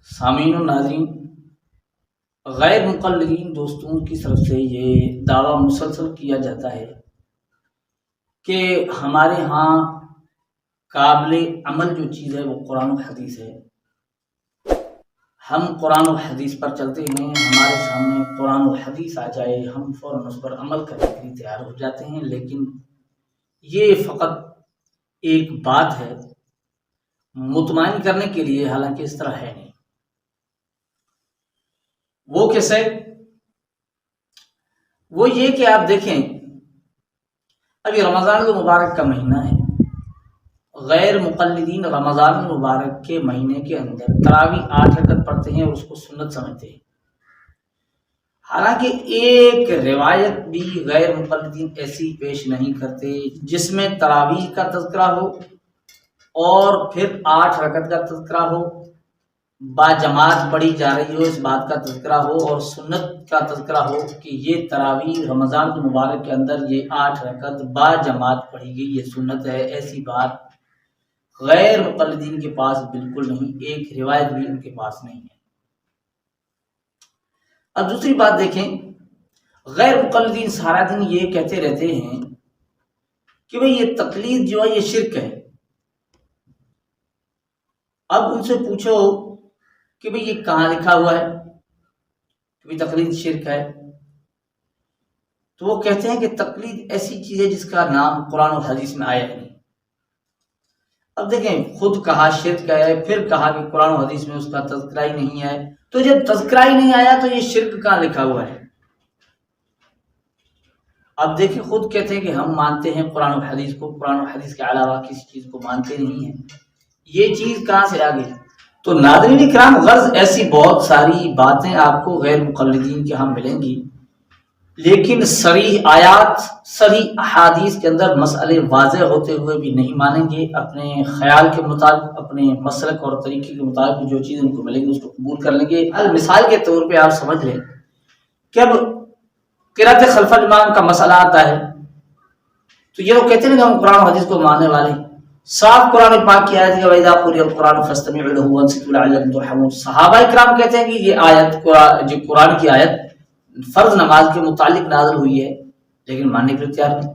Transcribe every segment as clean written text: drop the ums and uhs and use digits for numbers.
سامعین و ناظرین، غیر مقلدین دوستوں کی طرف سے یہ دعویٰ مسلسل کیا جاتا ہے کہ ہمارے ہاں قابل عمل جو چیز ہے وہ قرآن و حدیث ہے۔ ہم قرآن و حدیث پر چلتے ہیں، ہمارے سامنے قرآن و حدیث آ جائے ہم فوراً اس پر عمل کرنے کے لیے تیار ہو جاتے ہیں، لیکن یہ فقط ایک بات ہے مطمئن کرنے کے لیے، حالانکہ اس طرح ہے نہیں۔ وہ کیسے؟ وہ یہ کہ آپ دیکھیں، ابھی رمضان المبارک کا مہینہ ہے، غیر مقلدین رمضان المبارک کے مہینے کے اندر تراویح 8 رکعت پڑھتے ہیں اور اس کو سنت سمجھتے ہیں، حالانکہ ایک روایت بھی غیر مقلدین ایسی پیش نہیں کرتے جس میں تراویح کا تذکرہ ہو اور پھر 8 رکعت کا تذکرہ ہو، با جماعت پڑھی جا رہی ہو اس بات کا تذکرہ ہو، اور سنت کا تذکرہ ہو کہ یہ تراویح رمضان المبارک کے اندر یہ 8 رکعت با جماعت پڑھی گئی، یہ سنت ہے۔ ایسی بات غیر مقلدین کے پاس بالکل نہیں، ایک روایت بھی ان کے پاس نہیں ہے۔ اب دوسری بات دیکھیں، غیر مقلدین سارا دن یہ کہتے رہتے ہیں کہ بھئی یہ تقلید جو ہے یہ شرک ہے۔ اب ان سے پوچھو کہ بھئی یہ کہاں لکھا ہوا ہے کہ تقلید شرک ہے، تو وہ کہتے ہیں کہ تقلید ایسی چیز ہے جس کا نام قرآن و حدیث میں آیا نہیں۔ اب دیکھیں، خود کہا شرک ہے، پھر کہا کہ قرآن و حدیث میں اس کا تذکرہ ہی نہیں ہے، تو جب تذکرہ ہی نہیں آیا تو یہ شرک کہاں لکھا ہوا ہے؟ اب دیکھیں، خود کہتے ہیں کہ ہم مانتے ہیں قرآن و حدیث کو، قرآن و حدیث کے علاوہ کسی چیز کو مانتے نہیں ہیں، یہ چیز کہاں سے آ گئی؟ تو ناظرین اکرام، غرض ایسی بہت ساری باتیں آپ کو غیر مقلدین کے ہاں ملیں گی، لیکن صریح آیات صریح احادیث کے اندر مسئلے واضح ہوتے ہوئے بھی نہیں مانیں گے، اپنے خیال کے مطابق، اپنے مسلک اور طریقے کے مطابق جو چیز ان کو ملیں گی اس کو قبول کر لیں گے۔ مثال کے طور پہ آپ سمجھ لیں کہ اب قرأت خلف الامام کا مسئلہ آتا ہے تو یہ لوگ کہتے ہیں کہ ہم قرآن و حدیث کو ماننے والے ہیں، صاف قرآن پاک کی آیت ہے وَإِذَا قُرِئَ الْقُرْآنُ فَاسْتَمِعُوا لَهُ وَأَنصِتُوا لَعَلَّكُمْ تُرْحَمُونَ۔ صحابہ کرام کہتے ہیں کہ یہ آیت جو قرآن کی آیت فرض نماز کے متعلق نازل ہوئی ہے، لیکن ماننے کے لیے تیار نہیں۔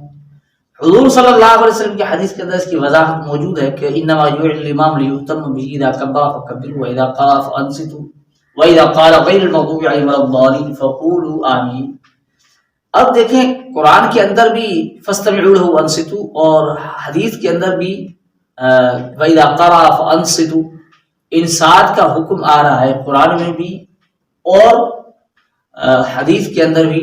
حضور صلی اللہ علیہ وسلم کی حدیث کے اندر اس کی وضاحت موجود ہے کہ انما یعلی الامام لیؤتم به اذا كبر فكبروا واذا قرأ فانصتوا واذا قال غیر المغضوب علیہم ولا الضالین فقولوا آمین۔ اب دیکھیں، قرآن کے اندر بھی فاستمعوا له وانصتوا، اور حدیث کے اندر بھی واذا قرأ فانصتوا، انصات کا حکم آ رہا ہے قرآن میں بھی اور حدیث کے اندر بھی،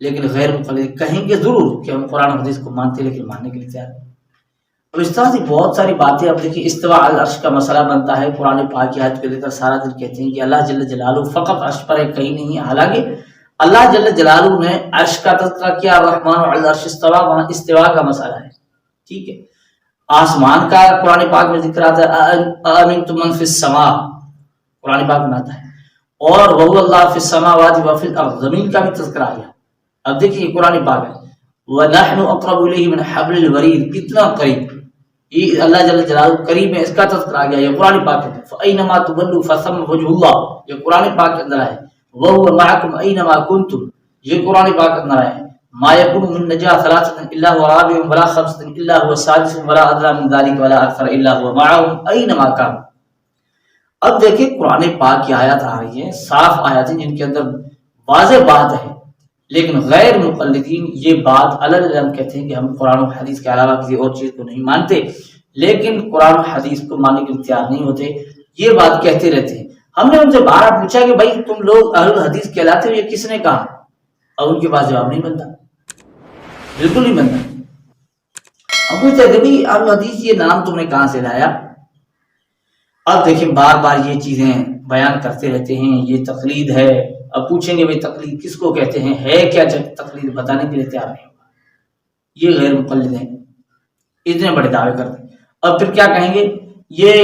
لیکن غیر مقلد کہیں گے ضرور کہ ہم قرآن و حدیث کو مانتے لیکن ماننے کے لیے تیار نہیں۔ اب اس طرح سے بہت ساری باتیں، اب دیکھیں استواء العرش کا مسئلہ بنتا ہے، قرآن پاک کی آیت کو لے کر سارا دن کہتے ہیں کہ اللہ جل جلالہ فقط عرش پر ہے، کہیں نہیں ہے، حالانکہ اللہ جل جلالہ نے عرش کا تذکرہ کیا، الرحمن علی العرش استوى، وہاں استواء کا مسئلہ ہے، ٹھیک ہے۔ آسمان کا قرآن پاک میں ذکر آتا ہے آمنتم من فی السماء، قرآن پاک میں آتا ہے، اور وَهُوَ اللَّهُ فِي السَّمَاوَاتِ وَفِي الْأَرْضِ، زمین کا بھی تذکرہ آ گیا۔ اب دیکھیے قرآن پاک ہے وَنَحْنُ أَقْرَبُ إِلَيْهِ مِنْ حَبْلِ الْوَرِيدِ، کتنا قریب، یہ اللہ جل جلالہ قریب ہے، اس کا تذکرہ آ گیا، یہ قرآن پاک ہے۔ فَأَيْنَمَا تُوَلُّوا فَثَمَّ وَجْهُ اللَّهِ، یہ قرآن پاک کے اندر ہے۔ وَهُوَ مَعَكُمْ أَيْنَمَا كُنْتُمْ، یہ قرآن پاک کے اندر ہے۔ مَا يَكُونُ مِن نَجْوَىٰ ثَلَاثَةٍ إِلَّا هُوَ رَابِعُهُمْ وَلَا خَمْسَةٍ إِلَّا هُوَ سَادِسُهُمْ وَلَا أَدْنَىٰ مِن ذَٰلِكَ وَلَا أَكْثَرَ إِلَّا هُوَ مَعَهُمْ أَيْنَمَا كَانُوا۔ اب دیکھیں قرآن پاک کی آیات آ رہی ہیں، صاف آیات ہیں جن کے اندر واضح بات ہے، لیکن غیر مقلدین یہ بات علم کہتے ہیں کہ ہم قرآن و حدیث کے علاوہ کسی اور چیز کو نہیں مانتے، لیکن قرآن و حدیث کو ماننے کے لیے تیار نہیں ہوتے، یہ بات کہتے رہتے ہیں۔ ہم نے ان سے بارہ پوچھا کہ بھائی تم لوگ اہل حدیث کہلاتے ہو، یہ کس نے کہا؟ اور ان کے پاس جواب نہیں بنتا، بالکل نہیں بنتا۔ ہم پوچھتے کہ بھائی اہل حدیث یہ نام تم نے کہاں سے لایا؟ اب دیکھیں بار بار یہ چیزیں بیان کرتے رہتے ہیں، یہ تقلید ہے۔ اب پوچھیں گے بھائی تقلید کس کو کہتے ہیں، ہے کیا تقلید، بتانے کے لیے تیار نہیں ہوگا۔ یہ غیر مقلد ہیں، اتنے بڑے دعوے کرتے ہیں۔ اب پھر کیا کہیں گے، یہ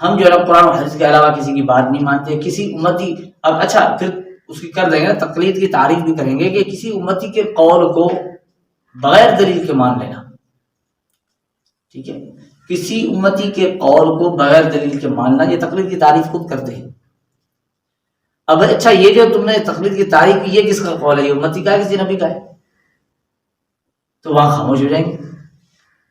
ہم جو ہے قرآن و حدیث کے علاوہ کسی کی بات نہیں مانتے، کسی امتی، اب اچھا پھر اس کی کر دیں گے، تقلید کی تعریف بھی کریں گے کہ کسی امتی کے قول کو بغیر دلیل کے مان لینا، ٹھیک ہے۔ کسی امتی کے قول کو بغیر دلیل کے ماننا، یہ تقلید کی تعریف خود کرتے ہیں۔ اب اچھا یہ جو تم نے تقلید کی تعریف کی، یہ کس کا قول ہے؟ یہ امتی کا ہے کسی نبی کا ہے؟ تو وہاں خاموش ہو جائیں گے۔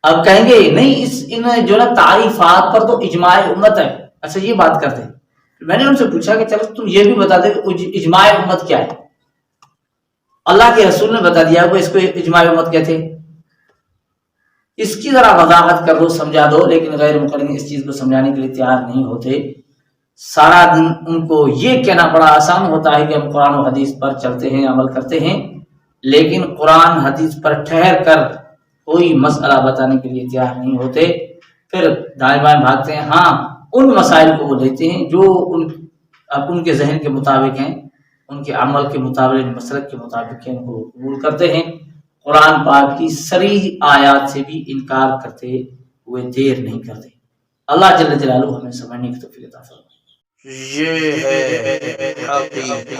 اب کہیں گے نہیں، ان جو نا تعریفات پر تو اجماع امت ہے۔ اچھا یہ بات کرتے ہیں، میں نے ان سے پوچھا کہ چلو تم یہ بھی بتا دے کہ اجماع امت کیا ہے؟ اللہ کے رسول نے بتا دیا کہ اس کو اجماع امت کہتے ہیں، اس کی ذرا وضاحت کر دو، سمجھا دو، لیکن غیر مقلدین اس چیز کو سمجھانے کے لیے تیار نہیں ہوتے۔ سارا دن ان کو یہ کہنا بڑا آسان ہوتا ہے کہ ہم قرآن و حدیث پر چلتے ہیں، عمل کرتے ہیں، لیکن قرآن حدیث پر ٹھہر کر کوئی مسئلہ بتانے کے لیے تیار نہیں ہوتے، پھر دائیں بائیں بھاگتے ہیں۔ ہاں ان مسائل کو وہ لیتے ہیں جو ان کے ذہن کے مطابق ہیں، ان کے عمل کے مطابق، مسلک کے مطابق ہیں، ان کو قبول کرتے ہیں۔ قرآن پاک کی صریح آیات سے بھی انکار کرتے ہوئے دیر نہیں کرتے۔ اللہ جل جلالہ ہمیں سمجھنے کی توفیق عطا فرمائے۔ یہ ہے حقیقت۔